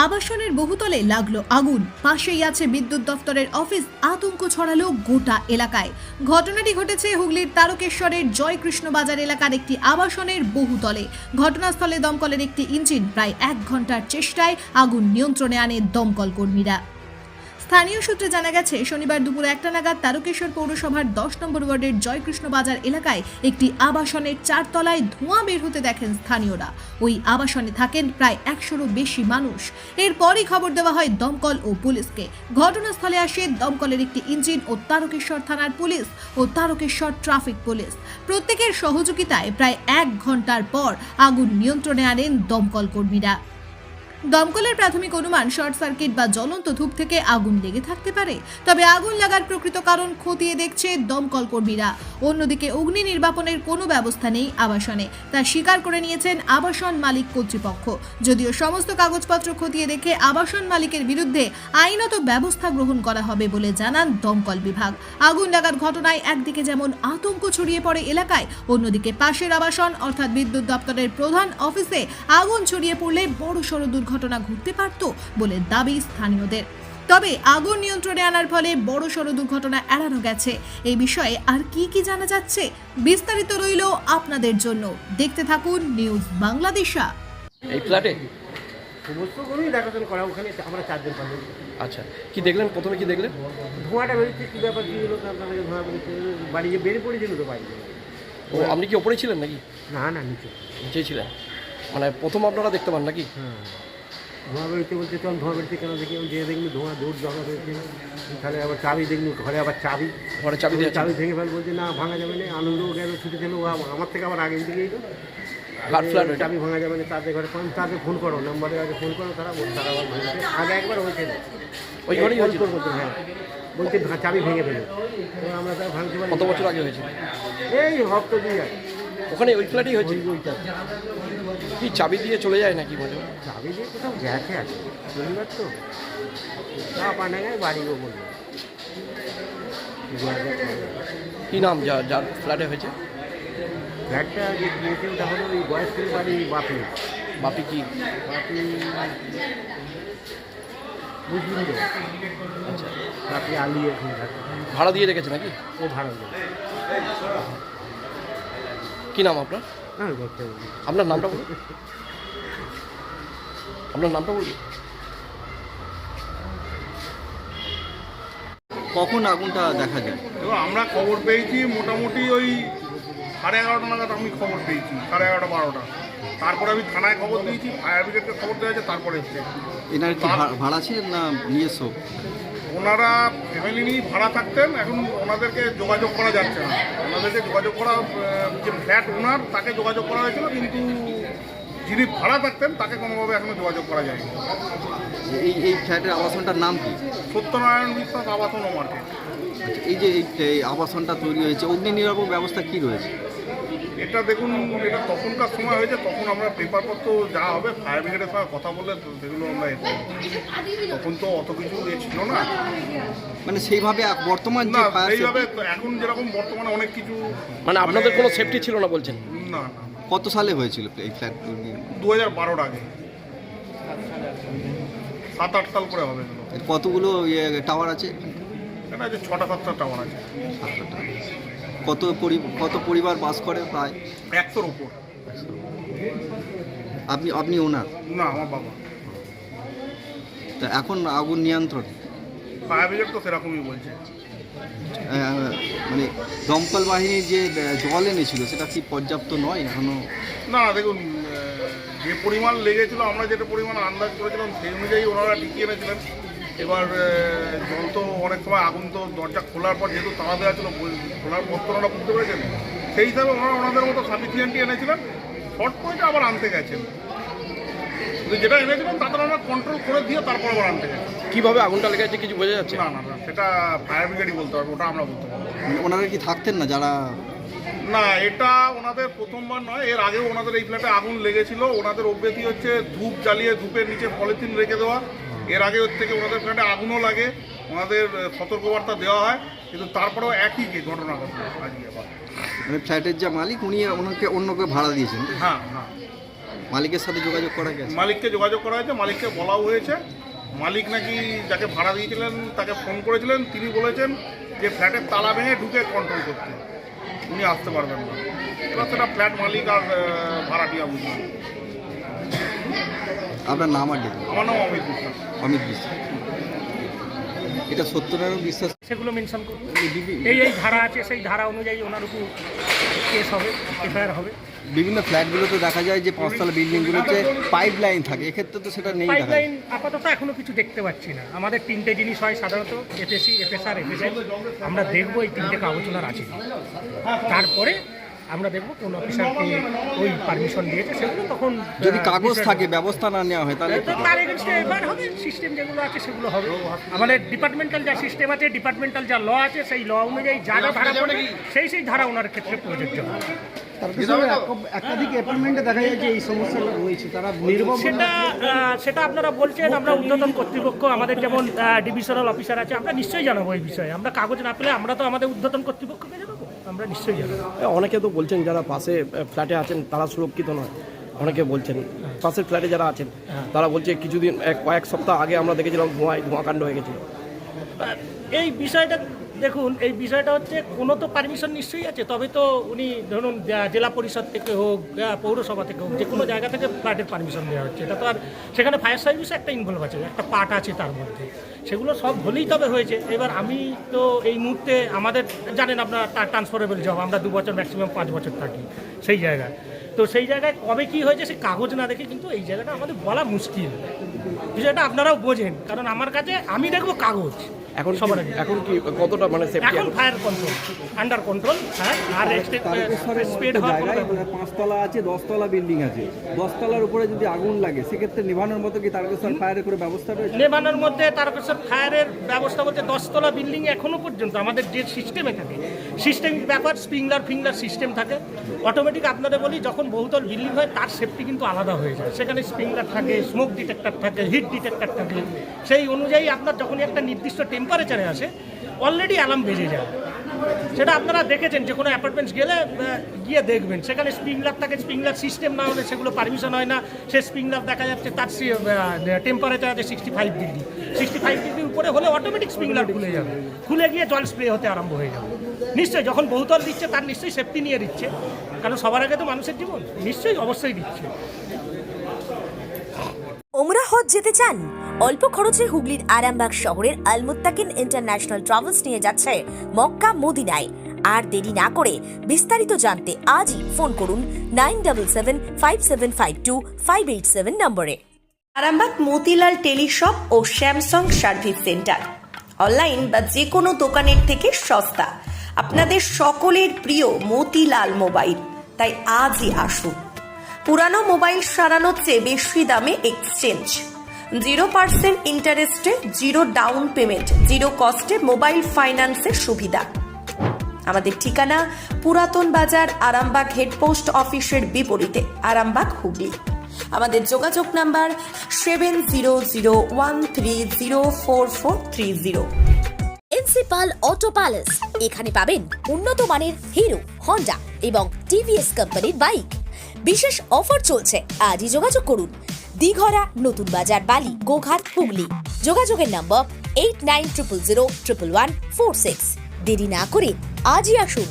আবাসনের বহুতলে লাগলো আগুন, পাশেই আছে বিদ্যুৎ দফতরের অফিস। আতঙ্ক ছড়ালো গোটা এলাকায়। ঘটনাটি ঘটেছে হুগলির তারকেশ্বরের জয়কৃষ্ণ বাজার এলাকার একটি আবাসনের বহুতলে। ঘটনাস্থলে দমকলের একটি ইঞ্জিন প্রায় 1 ঘন্টার চেষ্টায় আগুন নিয়ন্ত্রণে আনে দমকল কর্মীরা। স্থানীয় সূত্রে জানা গেছে, শনিবার দুপুর 1টা নাগাদ তারকেশ্বর পৌরসভার 10 নম্বর ওয়ার্ডের জয়কৃষ্ণ বাজার এলাকায় একটি আবাসনের 4 তলায় ধোঁয়া বের হতে দেখেন স্থানীয়রা। ওই আবাসনে থাকেন প্রায় 100-এরও বেশি মানুষ। এরপরই খবর দেওয়া হয় দমকল ও পুলিশকে। ঘটনাস্থলে আসে দমকলের একটি ইঞ্জিন ও তারকেশ্বর থানার পুলিশ ও তারকেশ্বর ট্রাফিক পুলিশ। প্রত্যেকের সহযোগিতায় প্রায় 1 ঘন্টার পর আগুন নিয়ন্ত্রণে আনেন দমকল কর্মীরা। দমকলের প্রাথমিক অনুমান, শর্ট সার্কিট বা জ্বলন্ত ধূপ থেকে আগুন লেগে থাকতে পারে। তবে আগুন লাগার প্রকৃত কারণ খতিয়ে দেখছে দমকল কর্মীরা। অন্যদিকে অগ্নি নির্বাপনের কোনো ব্যবস্থা নেই আবাসনে, তা স্বীকার করে নিয়েছেন আবাসন মালিক কর্তৃপক্ষ। যদিও সমস্ত কাগজপত্র খতিয়ে দেখে আবাসন মালিকের বিরুদ্ধে আইনত ব্যবস্থা গ্রহণ করা হবে বলে জানান দমকল বিভাগ। আগুন লাগার ঘটনায় একদিকে যেমন আতঙ্ক ছড়িয়ে পড়ে এলাকায়, অন্যদিকে পাশের আবাসন অর্থাৎ বিদ্যুৎ দপ্তরের প্রধান অফিসে আগুন ছড়িয়ে পড়লে বড়সড় দুর্ঘটনা ঘটতে পারত বলে দাবি স্থানীয়দের। তবে আগুন নিয়ন্ত্রণে আনার ফলে বড়সড় দুর্ঘটনা এড়ানো গেছে। এই বিষয়ে আর কি জানা যাচ্ছে, বিস্তারিত রইল আপনাদের জন্য। দেখতে থাকুন নিউজ বাংলাদেশা। এই ফ্ল্যাটে সমস্ত করেই দেখাশোনা করা, ওখানে আমরা 4 জন 5 জন। আচ্ছা, কি দেখলেন? প্রথমে কি দেখলেন? ধোঁয়াটা বেরোচ্ছে, কী ব্যাপার কী হলো আপনাদের? ধোঁয়া বেরোচ্ছে, বাড়ি যে বেরিয়ে পড়েছিল তো বাইরে। ও, আপনি কি ওপরে ছিলেন নাকি? না নিচে। নিচেই ছিলেন, মানে প্রথম আপনারা দেখতে পান নাকি? হ্যাঁ, ধোঁয়া বেরোচ্ছে বলছে, তখন ধোঁয়া বেরোচ্ছে কেন দেখি, আমি যে দেখলি ধোঁয়া দৌড় জমা হয়েছে। তাহলে আবার চাবি দেখলি, ঘরে আবার ঘরে চাবি দিয়ে চাবি ভেঙে ফেল, বলছে না ভাঙা যাবে না। আনন্দও গেল, ছুটে ছিল, আমার থেকে আবার আগের দিকেই তো কার ফ্ল্যাট ওইটা? চাবি ভাঙা যাবে না, তাদের ঘরে তাদের ফোন করো, নাম্বারে আগে ফোন করো, তারা আবার ভাঙছে। আগে একবার হয়েছে, ওই ঘরেই হয়েছিল? হ্যাঁ, বলছে চাবি ভেঙে ফেলে। আমরা তার ভাঙতে পারি। কত বছর আগে হয়েছিল? এই হপ্তা দিয়ে ওখানে ওই ফ্ল্যাটেই হয়েছে? কি চাবি দিয়ে চলে যায় নাকি? মনে হয় চাবি দিয়ে কোথাও গেছে আছে, শনিবার তো পানাগায় বাড়িও বললো। কি নাম যার ফ্ল্যাটে হয়েছে? ফ্ল্যাটটা যে কিনেছে ওটা হলো ওই বয়স্কের বাড়ি বাপি। বাপি কি? বাপি বুঝলেন তো? আচ্ছা, বাপি আলি এখন থাকে। ভাড়া দিয়ে রেখেছে নাকি? ও ভাড়া দেয়। কি নাম আপনার? হ্যাঁ, দেখতে হবে। আপনার নামটা বলুন। আপনার নামটা বলুন। কখন আগুনটা দেখা যায়? তো আমরা খবর পেয়েছি মোটামুটি ওই 11:30 নাগাদ আমি খবর পেয়েছি, 11:30 12টা। তারপরে আমি থানায় খবর দিয়েছি, ফায়ার ব্রিগেডকে খবর দেওয়া হয়েছে, তারপরে এসছে। এনার কি ভাড়া ছিলেন না নিজস্ব? ওনারা ফ্যামিলি নিয়ে ভাড়া থাকতেন, এখন ওনাদেরকে যোগাযোগ করা যাচ্ছে না। ওনাদেরকে যোগাযোগ করা, যে ফ্ল্যাট ওনার তাকে যোগাযোগ করা হয়েছিল, কিন্তু যিনি ভাড়া থাকতেন তাকে কোনোভাবে এখনো যোগাযোগ করা যায়নি। এই ফ্ল্যাটের আবাসনটার নাম কি? সত্যনারায়ণ বিশ্বাস আবাসন ও মার্কেট। আচ্ছা, এই যে এই আবাসনটা তৈরি হয়েছে, অগ্নি নিরাপদ ব্যবস্থা কি রয়েছে? এটা দেখুন, এটা তখনকার সময় হয়েছে, তখন আমরা পেপারপত্র যা হবে ফায়ার ব্রিগেডের সঙ্গে কথা বলে সেগুলো আমরা তখন তো অত কিছু ছিল না। মানে সেইভাবে বর্তমান যে না, ফায়ার সেইভাবে এখন যেরকম বর্তমানে অনেক কিছু, মানে আপনাদের কোনো সেফটি ছিল না বলছেন? না, কত সালে হয়েছিল এই ফ্ল্যাট? 2012 আগে, 7-8 সাল করে হবে। কতগুলো টাওয়ার আছে? এটা যে 6টা-7টা টাওয়ার আছে। কত পরিবার বাস করে? প্রায় 100-র উপর। আপনি ওনার? না, আমার বাবা। তা এখন আগুন নিয়ন্ত্রণ? ফায়ার ব্রিগেড তো সেরকমই বলছে। মানে দমকল বাহিনীর যে জল এনেছিল সেটা কি পর্যাপ্ত নয় এখনো? না, দেখুন, যে পরিমাণ লেগেছিল, আমরা যেটা পরিমাণ আন্দাজ করেছিলাম সেই অনুযায়ী ওনারা টিকিয়ে এনেছিলেন। এবার জল তো অনেক সময়, আগুন তো দরজা খোলার পর যেহেতু তালা দেওয়া ছিল, খোলার পর তো ওনারা বুঝতে পেরেছেন, সেই হিসাবে ওনারা ওনাদের মতো সাফিসিয়েন্টই এনেছিলেন। শর্ট পয়েন্টে আবার আনতে গেছেন, কিন্তু যেটা এনেছিলেন তাদের ওনারা কন্ট্রোল করে দিয়ে তারপর আবার আনতে গেছেন। কিভাবে আগুনটা লেগেছে কিছু বোঝা যাচ্ছে? না, সেটা ফায়ার ব্রিগেডই বলতে পারবে, ওটা আমরা বলতে পারবো। ওনারা কি থাকতেন না যারা? না, এটা ওনাদের প্রথমবার নয়, এর আগেও ওনাদের এই ফ্ল্যাটে আগুন লেগেছিল। ওনাদের অভ্যেতি হচ্ছে ধূপ জ্বালিয়ে ধূপের নিচে পলিথিন রেখে দেওয়া। এর আগে ওর থেকে ওনাদের ফ্ল্যাটে আগুনও লাগে, ওনাদের সতর্কবার্তা দেওয়া হয়, কিন্তু তারপরেও একই ঘটনা ঘটলো আজকে আবার। মানে ফ্ল্যাটের যে মালিক উনি ওনাকে অন্যকে ভাড়া দিয়েছেন? হ্যাঁ, মালিকের সাথে যোগাযোগ করা গেছে? মালিককে যোগাযোগ করা হয়েছে, মালিককে বলাও হয়েছে। মালিক নাকি যাকে ভাড়া দিয়েছিলেন তাকে ফোন করেছিলেন, তিনি বলেছেন যে ফ্ল্যাটের তালা ভেঙে ঢুকে কন্ট্রোল করতে, উনি আসতে পারবেন না। এবার সেটা ফ্ল্যাট মালিক আর ভাড়াটিয়া বুঝলেন। আপনার নাম আর ডেকে? আমার নাম অমিত বিশ্বাস। অমিত বিশ্বাস। এটা সত্যনারায়ণ বিশ্বাস। সেগুলো মেনশন করবো, এই ধারা আছে, সেই ধারা অনুযায়ী ওনার উপর কেস হবে, এফআইআর হবে। বিভিন্ন ফ্ল্যাটগুলোতে দেখা যায় যে 5তলা বিল্ডিংগুলোতে পাইপ লাইন থাকে, এক্ষেত্রে তো সেটা নেই। পাইপ লাইন আপাতত এখনো কিছু দেখতে পাচ্ছি না। আমাদের 3টে জিনিস হয় সাধারণত, এফএসি, এফএসআর, এফএসআই। আমরা দেখবো এই 3টে কাগজনার আছে, তারপরে আমরা দেখবো কোন অফিসারকে ওই পারমিশন দিয়েছে সেগুলো। তখন যদি কাগজ থাকে, ব্যবস্থা না নেওয়া হয়, তাহলে তার এগেনস্টে এফআইআর হবে। সিস্টেম যেগুলো আছে সেগুলো হবে। আমাদের ডিপার্টমেন্টাল যা সিস্টেম আছে, ডিপার্টমেন্টাল যা ল আছে, সেই ল অনুযায়ী যা যা ধারা পড়বে সেই ধারা ওনার ক্ষেত্রে প্রযোজ্য হবে। একাধিক অ্যাপার্টমেন্টে দেখা যায় যে এই সমস্যা রয়েছে, তারা সেটা আপনারা বলছেন। আমরা ঊর্ধ্বতন কর্তৃপক্ষ, আমাদের যেমন ডিভিশনাল অফিসার আছে, আমরা নিশ্চয়ই জানাবো এই বিষয়ে। আমরা কাগজ না পেলে আমরা তো আমাদের ঊর্ধ্বতন কর্তৃপক্ষকে জানাবো, আমরা নিশ্চয়ই জানাবো। অনেকে তো বলছেন যারা পাশে ফ্ল্যাটে আছেন তারা সুরক্ষিত নয়, অনেকে বলছেন। পাশের ফ্ল্যাটে যারা আছেন তারা বলছে কিছুদিন কয়েক সপ্তাহ আগে আমরা দেখেছিলাম ধোঁয়াকাণ্ড হয়ে গেছিল। এই বিষয়টা দেখুন, এই বিষয়টা হচ্ছে কোনো তো পারমিশন নিশ্চয়ই আছে, তবে তো উনি ধরুন জেলা পরিষদ থেকে হোক, পৌরসভা থেকে হোক, যে কোনো জায়গা থেকে ফ্ল্যাটের পারমিশন দেওয়া হচ্ছে। এটা তো আর সেখানে ফায়ার সার্ভিসে একটা ইনভলভ আছে, একটা পার্ট আছে তার মধ্যে, সেগুলো সব হলেই তবে হয়েছে। এবার আমি তো এই মুহূর্তে আমাদের জানেন আপনার ট্রান্সফারেবল জব, আমরা 2 বছর ম্যাক্সিমাম 5 বছর থাকি সেই জায়গায়। তো সেই জায়গায় কবে কী হয়েছে সে কাগজ না দেখে কিন্তু এই জায়গাটা আমাদের বলা মুশকিল। বিষয়টা আপনারাও বোঝেন, কারণ আমার কাছে আমি দেখবো কাগজ এখন সবার আগে। এখন কি কতটা মানে এখন ফায়ার কন্ট্রোল, আন্ডার কন্ট্রোল। হ্যাঁ, আর স্পিড হওয়ার কোনো ব্যাপার নেই। 5তলা আছে, 10তলা বিল্ডিং আছে, 10তলার উপরে যদি আগুন লাগে সেক্ষেত্রে নেভানোর মতো কি তারকেশ্বর ফায়ারের করে ব্যবস্থা রয়েছে? নেভানোর মধ্যে তারকেশ্বর ফায়ারের ব্যবস্থা বলতে 10তলা বিল্ডিং এখনো পর্যন্ত আমাদের যে সিস্টেমে থাকে, সিস্টেমিক ব্যাপার, স্প্রিংলার সিস্টেম থাকে অটোমেটিক। আপনাদের বলি, যখন বহুতল বিল্ডিং হয় তার সেফটি কিন্তু আলাদা হয়ে যায়। সেখানে স্প্রিংলার থাকে, স্মোক ডিটেক্টর থাকে, হিট ডিটেক্টর থাকে। সেই অনুযায়ী আপনার যখনই একটা নির্দিষ্ট টেম্পারেচারে আসে অলরেডি অ্যালার্ম বেজে যায়। সেটা আপনারা দেখেছেন, যে কোনো অ্যাপার্টমেন্টস গেলে গিয়ে দেখবেন, সেখানে স্প্রিংলার থাকে। স্প্রিংলার সিস্টেম না হলে সেগুলো পারমিশন হয় না। সে স্প্রিংলার দেখা যাচ্ছে তার টেম্পারেচার আছে 65 ডিগ্রি। 65 ডিগ্রির উপরে হলে অটোমেটিক স্প্রিংলার খুলে যাবে, খুলে গিয়ে জল স্প্রে হতে আরম্ভ হয়ে যাবে। নিশ্চয়ই যখন বহুতল দিচ্ছে তার নিশ্চয়ই সেফটি নিয়ে দিচ্ছে, কারণ সবার আগে তো মানুষের জীবন। নিশ্চয়ই অবশ্যই দিচ্ছে। ওমরা হজ যেতে চান? অল্প খরচে হুগলির আরামবাগ শহরের আল মুত্তাকিন ইন্টারন্যাশনাল ট্রাভেলস নিয়ে যাচ্ছে মক্কা মদিনায়। আর দেরি না করে বিস্তারিত জানতে আজই ফোন করুন 9757525587 নম্বরে। আরামবাগ মতিলাল টেলিশপ ও স্যামসাং সার্ভিস সেন্টার, অনলাইন বা যে কোনো দোকানের থেকে সস্তা। আপনাদের সকলের প্রিয় মতিলাল মোবাইল, তাই আজই আসুন। পুরানো মোবাইল সারানোর চেয়ে বেশি দামে এক্সচেঞ্জ, 0% ইন্টারেস্টে, 0 ডাউন পেমেন্ট, 0 কস্টে মোবাইল ফাইন্যান্সের সুবিধা। আমাদের ঠিকানা পুরাতন বাজার, আরামবাগ হেডপোস্ট অফিসের বিপরীতে, আরামবাগ, হুগলি। আমাদের যোগাযোগ নাম্বার 7001304430। প্রিন্সিপাল অটো প্যালেস, এখানে পাবেন উন্নত মানের হিরো, হন্ডা এবং টিভিএস কোম্পানির বাইক। বিশেষ অফার চলছে, আজই যোগাযোগ করুন। দিঘরা, নতুন বাজার, বালি, গোঘাট, হুগলি। যোগাযোগের নম্বর 8900011146। দেরি না করে আজই আসুন।